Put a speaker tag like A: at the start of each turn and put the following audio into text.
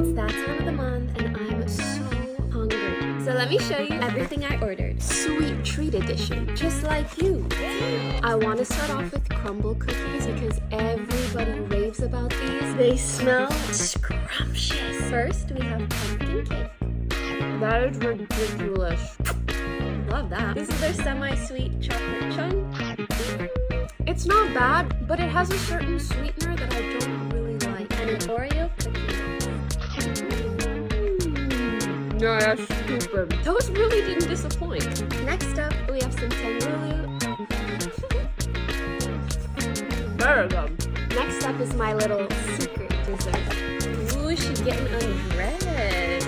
A: It's that time of the month and I'm so hungry. So let me show you everything I ordered. Sweet treat edition, just like you. I want to start off with crumble cookies because everybody raves about these. They smell scrumptious. First, we have pumpkin cake. That is ridiculous. Love that. This is their semi-sweet chocolate chunk. It's not bad, but it has a certain sweetener that I don't really like. And an Oreo cookie. No, that's stupid. Those really didn't disappoint. Next up, we have some tenderloin. Very good. Next up is my little secret dessert. Ooh, she's getting undressed.